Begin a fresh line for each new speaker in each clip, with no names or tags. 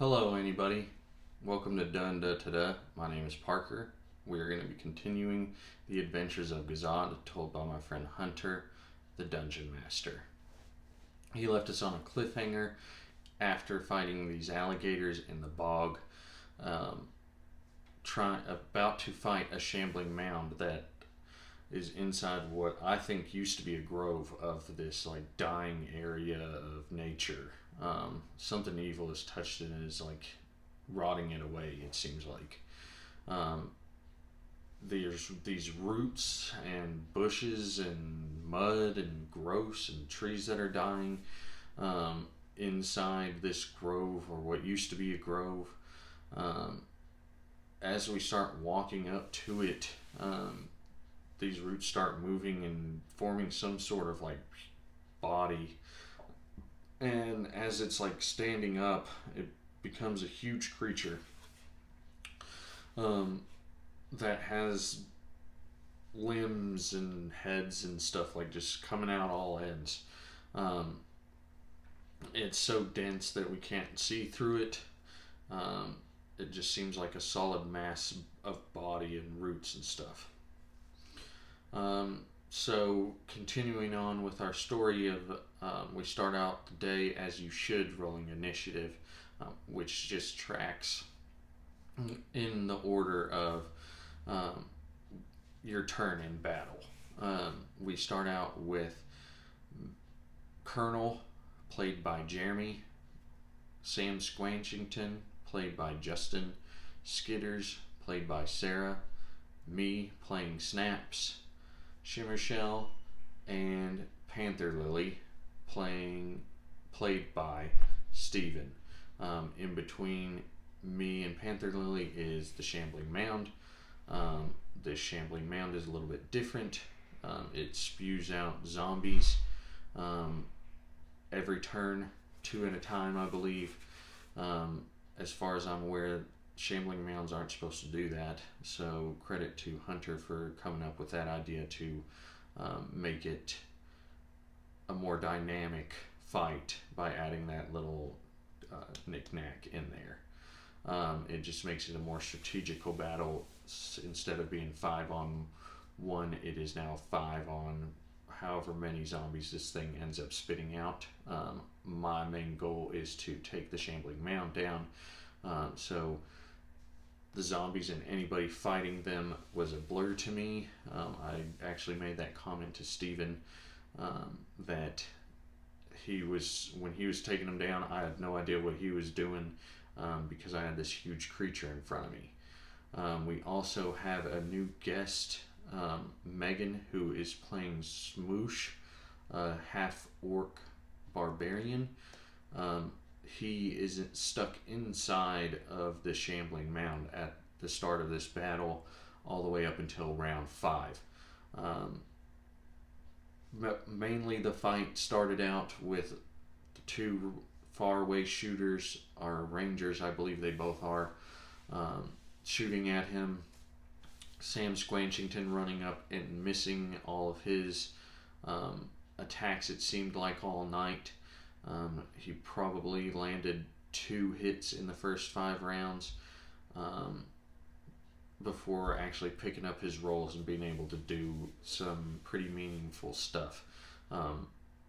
Hello, anybody. Welcome to Dun Da Ta Da. My name is Parker. We are going to be continuing the adventures of Gahzaad, told by my friend Hunter, the Dungeon Master. He left us on a cliffhanger after fighting these alligators in the bog, about to fight a shambling mound that is inside what I think used to be a grove of this dying area of nature. Something evil has touched it and is rotting it away. It seems like there's these roots and bushes and mud and gross and trees that are dying inside this grove, or what used to be a grove. As we start walking up to it, these roots start moving and forming some sort of body, and as it's standing up, it becomes a huge creature that has limbs and heads and stuff just coming out all ends. It's so dense that we can't see through it. It just seems like a solid mass of body and roots and stuff. So continuing on with our story of, we start out the day as you should, rolling initiative, which just tracks in the order of your turn in battle. We start out with Colonel, played by Jeremy, Sam Squanchington, played by Justin, Skitters, played by Sarah, me playing Snaps, Shimmershell, and Panther Lily played by Steven. In between me and Panther Lily is the Shambling Mound. This Shambling Mound is a little bit different. It spews out zombies every turn, 2 at a time, I believe. As far as I'm aware, Shambling Mounds aren't supposed to do that, so credit to Hunter for coming up with that idea to make it a more dynamic fight by adding that little knick-knack in there. It just makes it a more strategical battle. Instead of being 5-on-1, it is now 5 on however many zombies this thing ends up spitting out. My main goal is to take the Shambling Mound down, so the zombies and anybody fighting them was a blur to me. I actually made that comment to Steven, that when he was taking them down, I had no idea what he was doing, because I had this huge creature in front of me. We also have a new guest, Megan, who is playing Smoosh, a half-orc barbarian. He isn't stuck inside of the Shambling Mound at the start of this battle all the way up until round 5. Mainly the fight started out with the 2 faraway shooters, or rangers I believe they both are, shooting at him. Sam Squanchington running up and missing all of his attacks, it seemed like, all night. He probably landed 2 hits in the first 5 rounds before actually picking up his rolls and being able to do some pretty meaningful stuff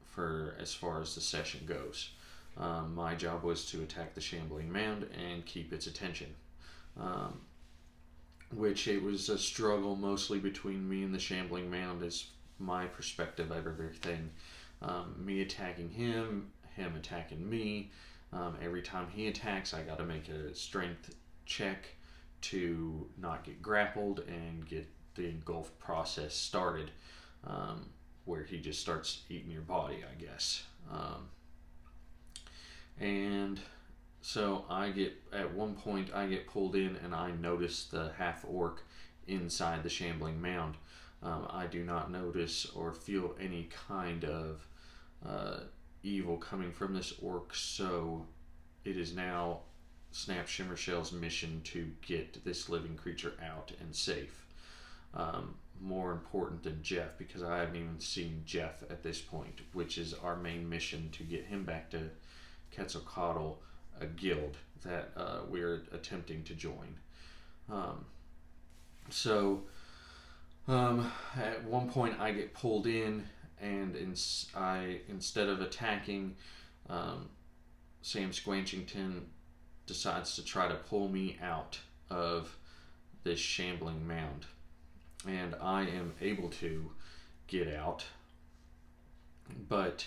for as far as the session goes. My job was to attack the Shambling Mound and keep its attention, which it was a struggle mostly between me and the Shambling Mound, as my perspective of everything. Me attacking him attacking me. Every time he attacks, I got to make a strength check to not get grappled and get the engulf process started, where he just starts eating your body, I guess. And so at one point I get pulled in and I notice the half-orc inside the Shambling Mound. I do not notice or feel any kind of evil coming from this orc, so it is now Snap Shimmershell's mission to get this living creature out and safe. More important than Jeff, because I haven't even seen Jeff at this point, which is our main mission, to get him back to Quetzalcoatl a guild that we're attempting to join. So at one point I get pulled in, and instead of attacking, Sam Squanchington decides to try to pull me out of this shambling mound, and I am able to get out, but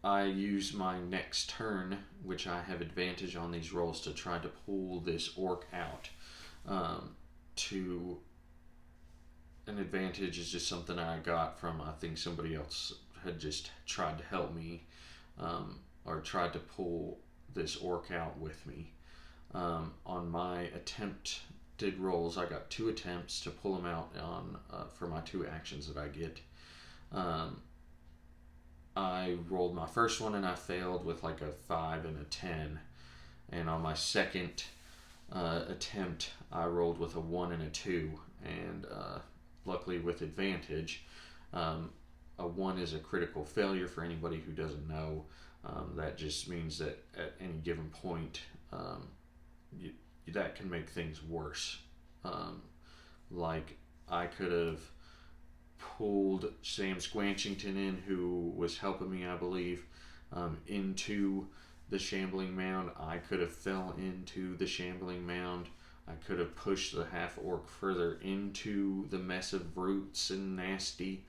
I use my next turn, which I have advantage on these rolls, to try to pull this orc out. To an advantage is just something I got from, I think somebody else had just tried to help me, or tried to pull this orc out with me. On my attempted rolls, I got 2 attempts to pull him out on for my 2 actions that I get. I rolled my first one and I failed with like a 5 and a 10, and on my second attempt I rolled with a 1 and a 2, and luckily with advantage. A 1 is a critical failure. For anybody who doesn't know, that just means that at any given point, that can make things worse. Like I could have pulled Sam Squanchington in, who was helping me, I believe, into the shambling mound. I could have fell into the shambling mound. I could have pushed the half orc further into the mess of roots and nasty.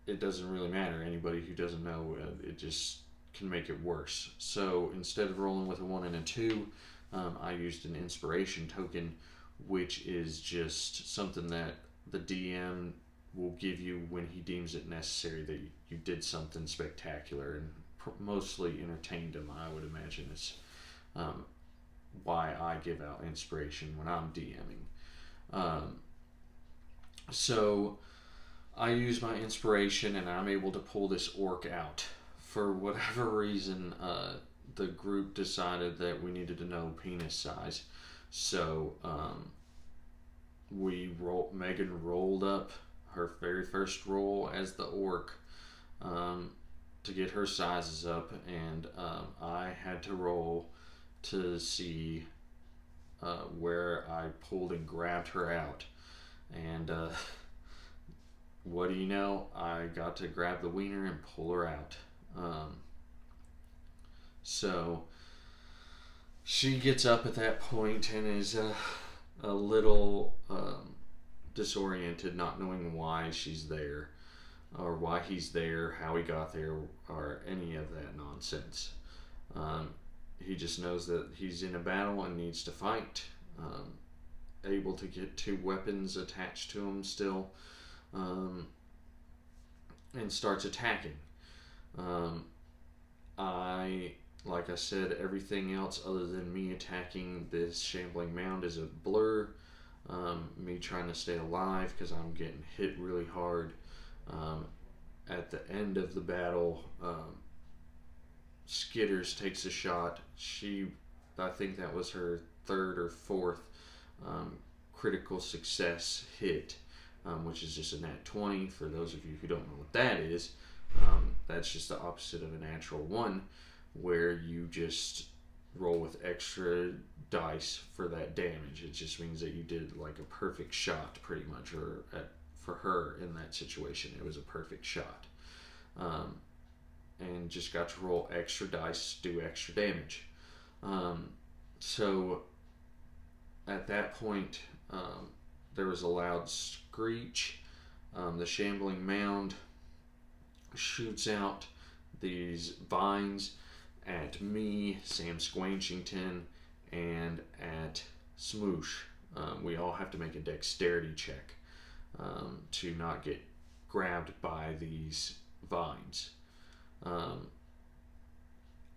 It doesn't really matter. Anybody who doesn't know, it just can make it worse. So instead of rolling with a 1 and a 2, I used an inspiration token, which is just something that the DM will give you when he deems it necessary that you did something spectacular, and mostly entertained him, I would imagine, is why I give out inspiration when I'm DMing. So I use my inspiration and I'm able to pull this orc out. For whatever reason, the group decided that we needed to know penis size. So Megan rolled up her very first roll as the orc to get her sizes up, and I had to roll to see where I pulled and grabbed her out. And what do you know? I got to grab the wiener and pull her out. So she gets up at that point and is a little disoriented, not knowing why she's there, or why he's there, how he got there, or any of that nonsense. He just knows that he's in a battle and needs to fight. Able to get 2 weapons attached to him still, and starts attacking. Like I said, everything else other than me attacking this shambling mound is a blur. Me trying to stay alive because I'm getting hit really hard. At the end of the battle, Skitters takes a shot. I think that was her 3rd or 4th critical success hit, which is just a nat 20. For those of you who don't know what that is, that's just the opposite of a natural 1, where you just roll with extra dice for that damage. It just means that you did like a perfect shot, pretty much, for her in that situation, it was a perfect shot. And just got to roll extra dice, do extra damage. So at that point, there was a loud screech. The shambling mound shoots out these vines at me, Sam Squanchington, and at Smoosh. We all have to make a dexterity check to not get grabbed by these vines.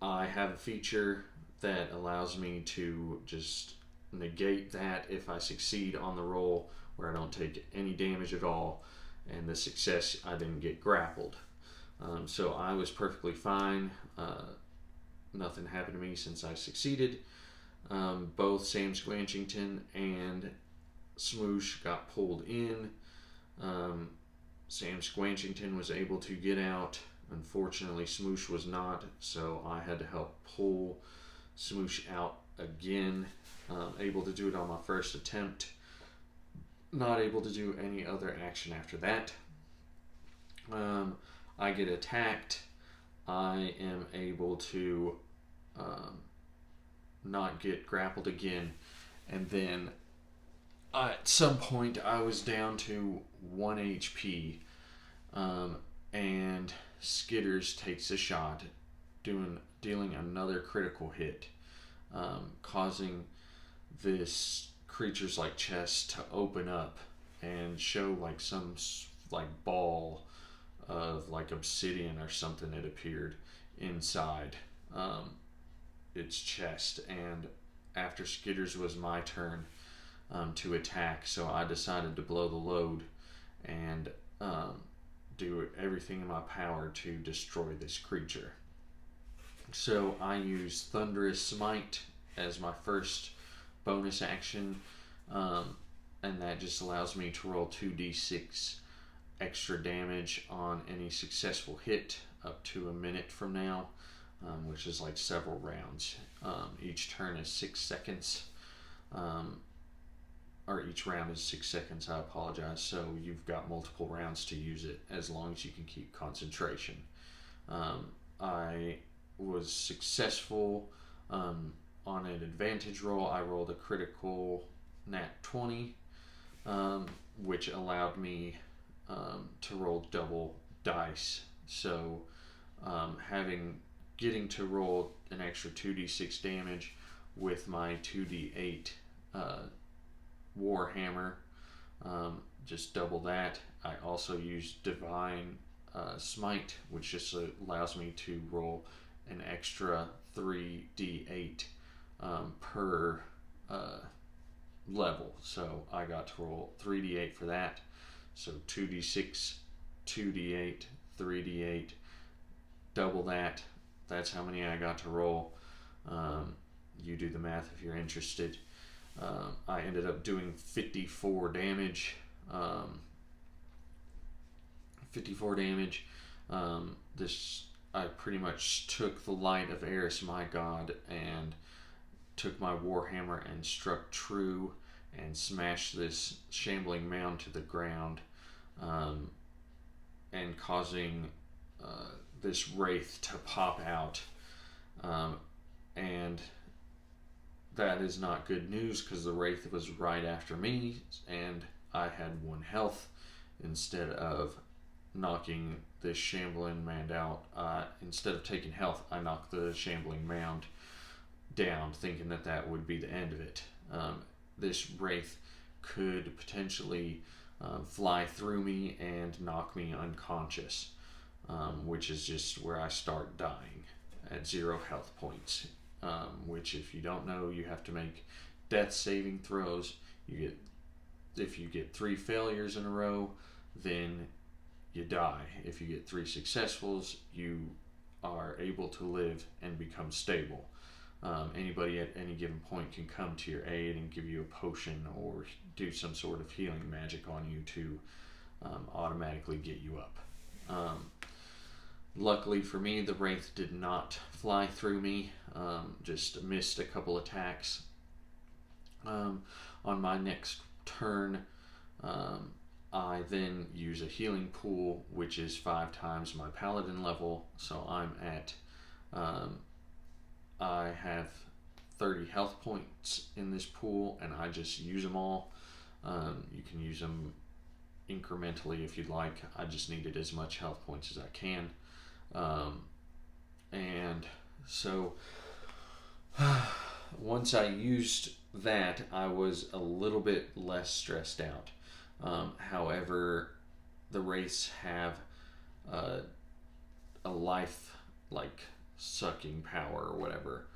I have a feature that allows me to just negate that if I succeed on the roll, where I don't take any damage at all, and the success, I didn't get grappled. So I was perfectly fine. Nothing happened to me since I succeeded. Both Sam Squanchington and Smoosh got pulled in. Sam Squanchington was able to get out Unfortunately, Smoosh was not, so I had to help pull Smoosh out again. Able to do it on my first attempt. Not able to do any other action after that. I get attacked. I am able to not get grappled again, and then at some point I was down to 1 HP, and Skitters takes a shot, dealing another critical hit, causing this creature's like chest to open up and show like some like ball of like obsidian or something. It appeared inside its chest, and after Skitters was my turn to attack, so I decided to blow the load and do everything in my power to destroy this creature. So I use Thunderous Smite as my first bonus action, and that just allows me to roll 2d6 extra damage on any successful hit up to a minute from now, which is like several rounds. Each turn is 6 seconds, or each round is 6 seconds, I apologize. So you've got multiple rounds to use it as long as you can keep concentration. I was successful on an advantage roll. I rolled a critical nat 20, which allowed me to roll double dice. So getting to roll an extra 2d6 damage with my 2d8 Warhammer, just double that. I also use Divine Smite, which just allows me to roll an extra 3d8 per level. So I got to roll 3d8 for that. So 2d6, 2d8, 3d8, double that. That's how many I got to roll. You do the math if you're interested. I ended up doing 54 damage. 54 damage. I pretty much took the light of Eris, my god, and took my Warhammer and struck true and smashed this shambling mound to the ground, and causing this Wraith to pop out. And that is not good news, because the Wraith was right after me and I had 1 health. Instead of knocking this shambling mound out, instead of taking health, I knocked the shambling mound down, thinking that that would be the end of it. This Wraith could potentially fly through me and knock me unconscious, which is just where I start dying at 0 health points. Which, if you don't know, you have to make death saving throws. If you get 3 failures in a row, then you die. If you get 3 successfuls, you are able to live and become stable. Anybody at any given point can come to your aid and give you a potion or do some sort of healing magic on you to automatically get you up. Luckily for me, the Wraith did not fly through me, just missed a couple attacks. On my next turn, I then use a healing pool, which is 5 times my paladin level, so I'm at I have 30 health points in this pool, and I just use them all. You can use them incrementally if you'd like. I just needed as much health points as I can. And so once I used that, I was a little bit less stressed out. However, the Wraiths have a life like sucking power or whatever,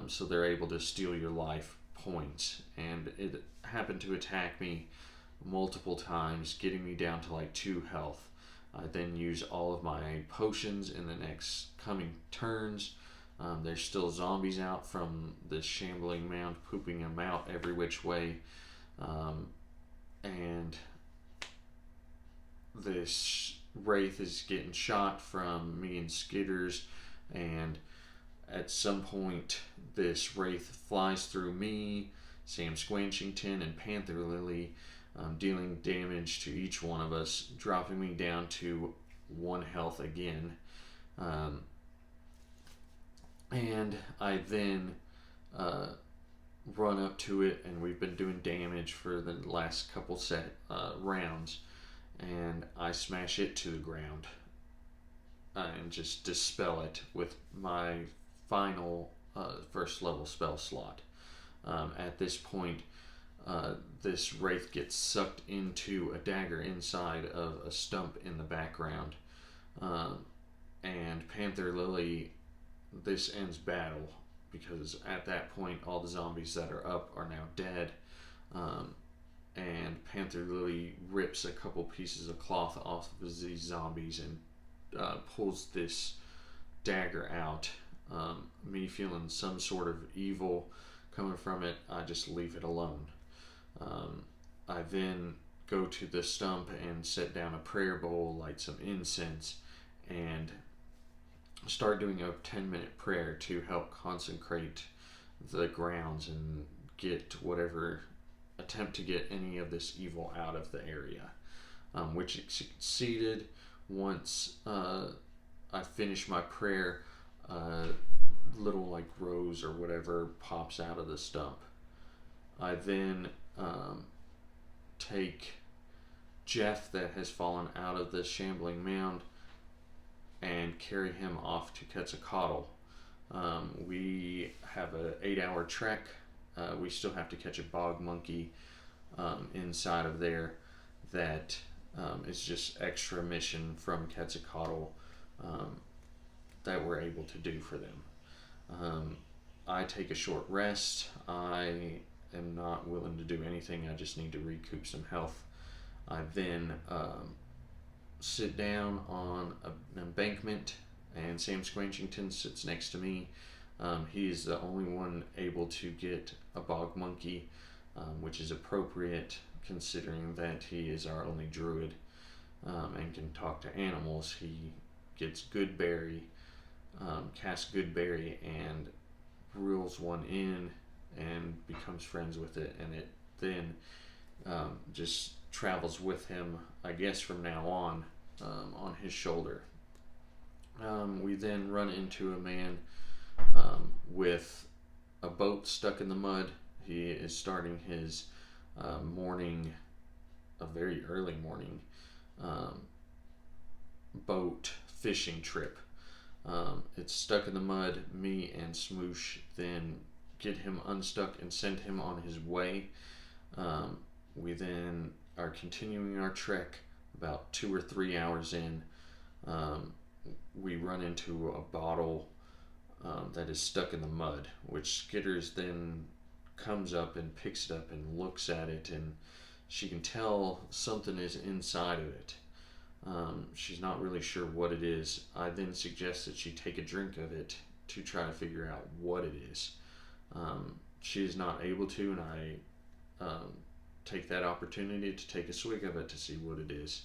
so they're able to steal your life points, and it happened to attack me multiple times, getting me down to like 2 health. I then use all of my potions in the next coming turns. There's still zombies out from this shambling mound, pooping them out every which way, and this Wraith is getting shot from me and Skitters, and at some point this Wraith flies through me, Sam Squanchington, and Panther Lily, dealing damage to each one of us, dropping me down to 1 health again. And I then run up to it, and we've been doing damage for the last couple rounds, and I smash it to the ground and just dispel it with my final first level spell slot. At this point, this Wraith gets sucked into a dagger inside of a stump in the background, and Panther Lily, this ends battle, because at that point all the zombies that are up are now dead, and Panther Lily rips a couple pieces of cloth off of these zombies and pulls this dagger out. Me feeling some sort of evil coming from it, I just leave it alone. I then go to the stump and set down a prayer bowl, light some incense, and start doing a 10-minute prayer to help consecrate the grounds and attempt to get any of this evil out of the area, which it succeeded. Once I finish my prayer, little like rose or whatever pops out of the stump. I then take Jeff, that has fallen out of the shambling mound, and carry him off to Quetzalcoatl. We have an 8-hour trek. We still have to catch a bog monkey inside of there that is just extra mission from Quetzalcoatl that we're able to do for them. I take a short rest. I am not willing to do anything. I just need to recoup some health. I then sit down on an embankment, and Sam Squanchington sits next to me. He is the only one able to get a bog monkey, which is appropriate considering that he is our only druid and can talk to animals. He gets good berry, casts good berry, and reels one in and becomes friends with it, and it then just travels with him, I guess, from now on his shoulder. We then run into a man with a boat stuck in the mud. He is starting his morning, a very early morning boat fishing trip. It's stuck in the mud. Me and Smoosh then get him unstuck and send him on his way. We then are continuing our trek. About 2 or 3 hours in, we run into a bottle that is stuck in the mud, which Skitters then comes up and picks it up and looks at it, and she can tell something is inside of it. She's not really sure what it is. I then suggest that she take a drink of it to try to figure out what it is. She is not able to, and I take that opportunity to take a swig of it to see what it is.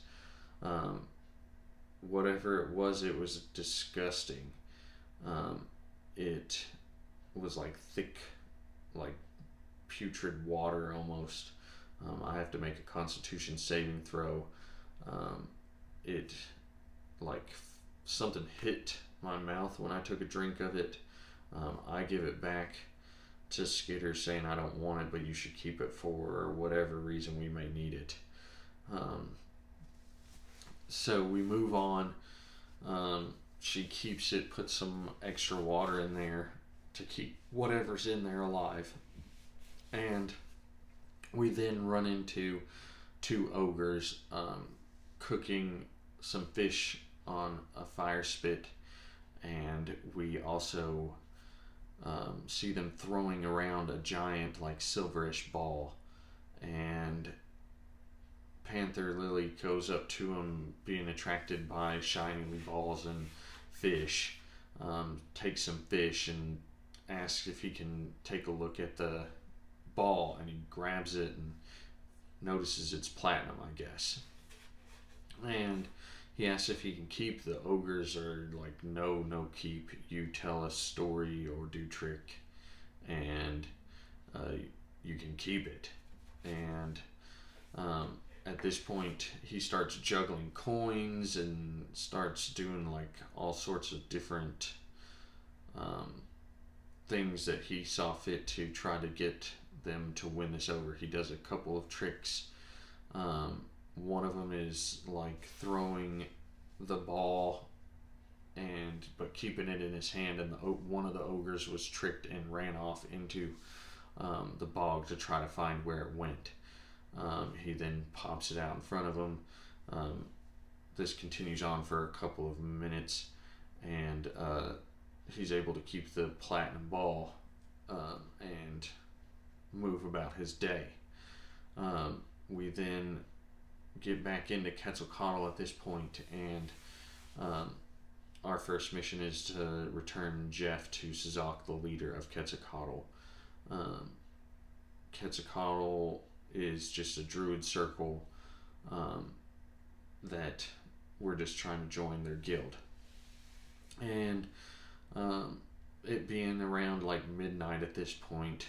Whatever it was disgusting. It was like thick, like putrid water almost. I have to make a Constitution saving throw. It like something hit my mouth when I took a drink of it. I give it back to Skitter saying I don't want it, but you should keep it for whatever reason we may need it. So we move on. She keeps it, puts some extra water in there to keep whatever's in there alive. And we then run into 2 ogres cooking some fish on a fire spit, and we also see them throwing around a giant like silverish ball, and Panther Lily goes up to him, being attracted by shiny balls and fish, takes some fish and asks if he can take a look at the ball, and he grabs it and notices it's platinum, I guess. And he asks if he can keep. The ogres are like, no, no keep. You tell a story or do trick, and you can keep it. And at this point, he starts juggling coins and starts doing like all sorts of different things that he saw fit to try to get them to win this over. He does a couple of tricks. One of them is like throwing the ball but keeping it in his hand, and one of the ogres was tricked and ran off into the bog to try to find where it went. He then pops it out in front of him. This continues on for a couple of minutes, and he's able to keep the platinum ball and move about his day. We then get back into Quetzalcoatl at this point, and our first mission is to return Jeff to Sazak, the leader of Quetzalcoatl. Quetzalcoatl is just a druid circle that we're just trying to join their guild. And it being around like midnight at this point,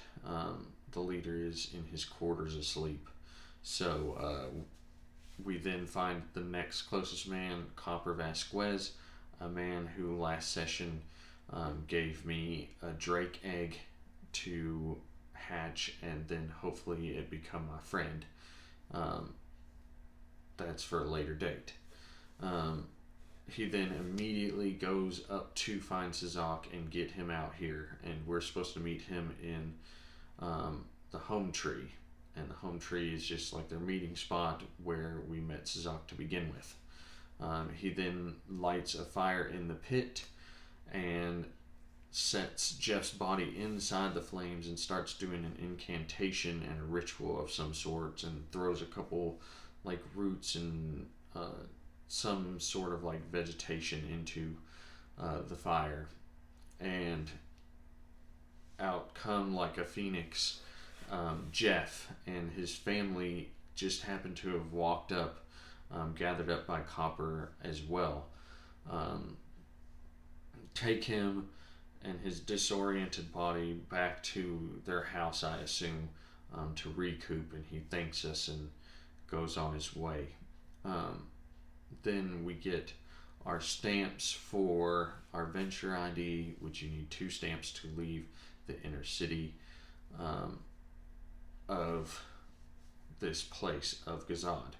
the leader is in his quarters asleep. So we then find the next closest man, Copper Vasquez, a man who last session gave me a drake egg to hatch, and then hopefully it become my friend. That's for a later date. He then immediately goes up to find Sazak and get him out here, and we're supposed to meet him in the home tree, and the home tree is just like their meeting spot where we met Sazak to begin with. He then lights a fire in the pit and sets Jeff's body inside the flames and starts doing an incantation and a ritual of some sort, and throws a couple like roots and some sort of like vegetation into the fire, and out come like a phoenix Jeff, and his family just happened to have walked up, gathered up by Copper as well. Take him and his disoriented body back to their house, I assume, to recoup, and he thanks us and goes on his way. Then we get our stamps for our venture ID, which you need 2 stamps to leave the inner city of this place of Gahzaad,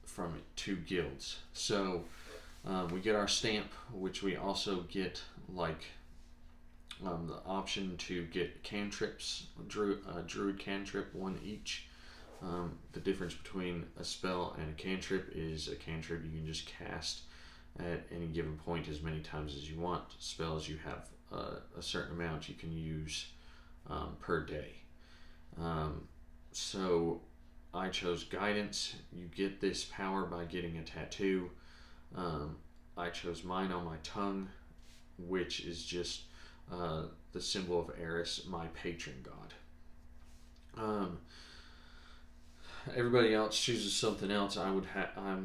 from 2 guilds. So we get our stamp, which we also get like the option to get cantrips, druid cantrip, 1 each. The difference between a spell and a cantrip is a cantrip you can just cast at any given point as many times as you want. Spells, you have a certain amount you can use per day. So I chose guidance. You get this power by getting a tattoo. I chose mine on my tongue, which is just the symbol of Eris, my patron god. Everybody else chooses something else. I'm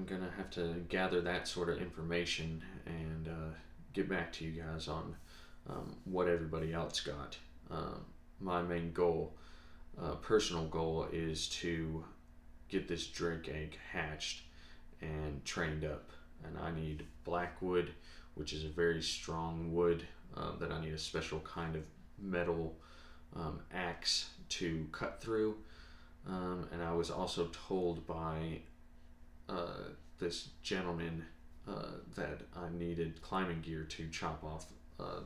gonna have to gather that sort of information and get back to you guys on what everybody else got. My main goal, personal goal, is to get this drake egg hatched and trained up, and I need black wood, which is a very strong wood that I need a special kind of metal axe to cut through. And I was also told by this gentleman that I needed climbing gear to chop off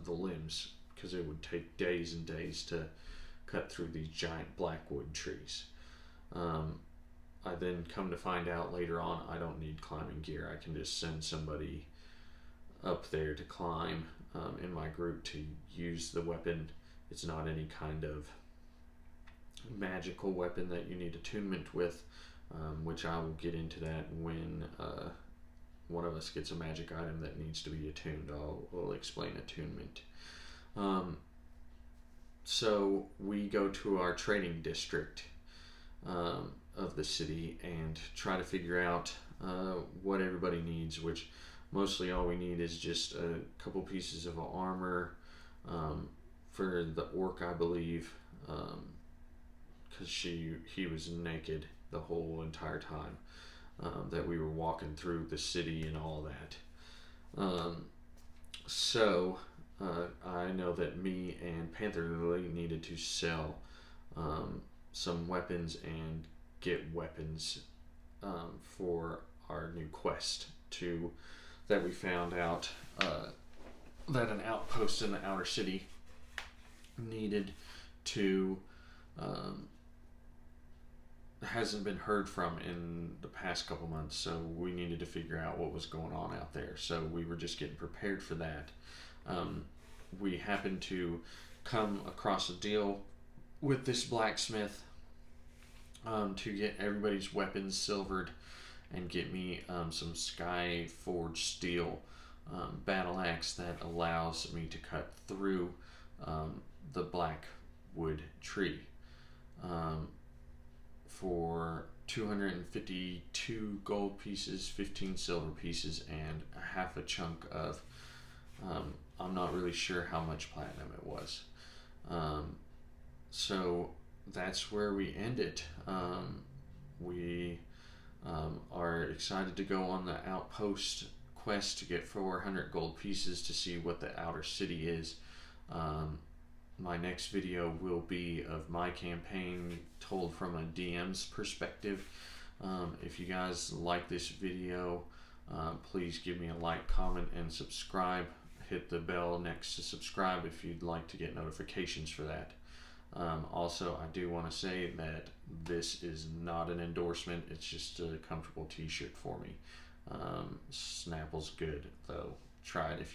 the limbs, because it would take days and days to cut through these giant blackwood trees. I then come to find out later on I don't need climbing gear. I can just send somebody up there to climb in my group to use the weapon. It's not any kind of magical weapon that you need attunement with, which I will get into that when one of us gets a magic item that needs to be attuned. I'll explain attunement. So we go to our trading district of the city and try to figure out what everybody needs, which mostly all we need is just a couple pieces of armor for the orc, I believe, because he was naked the whole entire time that we were walking through the city and all that. So I know that me and Panther Lily needed to sell some weapons and get weapons for our new quest that we found out that an outpost in the outer city needed to hasn't been heard from in the past couple months, so we needed to figure out what was going on out there. So we were just getting prepared for that. We happened to come across a deal with this blacksmith to get everybody's weapons silvered and get me some sky forged steel battle axe that allows me to cut through the black wood tree for 252 gold pieces, 15 silver pieces, and a half a chunk of I'm not really sure how much platinum it was. So that's where we end it. We are excited to go on the outpost quest to get 400 gold pieces to see what the outer city is. My next video will be of my campaign told from a DM's perspective. If you guys like this video, please give me a like, comment, and subscribe. Hit the bell next to subscribe if you'd like to get notifications for that. Also, I do want to say that this is not an endorsement. It's just a comfortable t-shirt for me. Snapple's good, though. Try it if you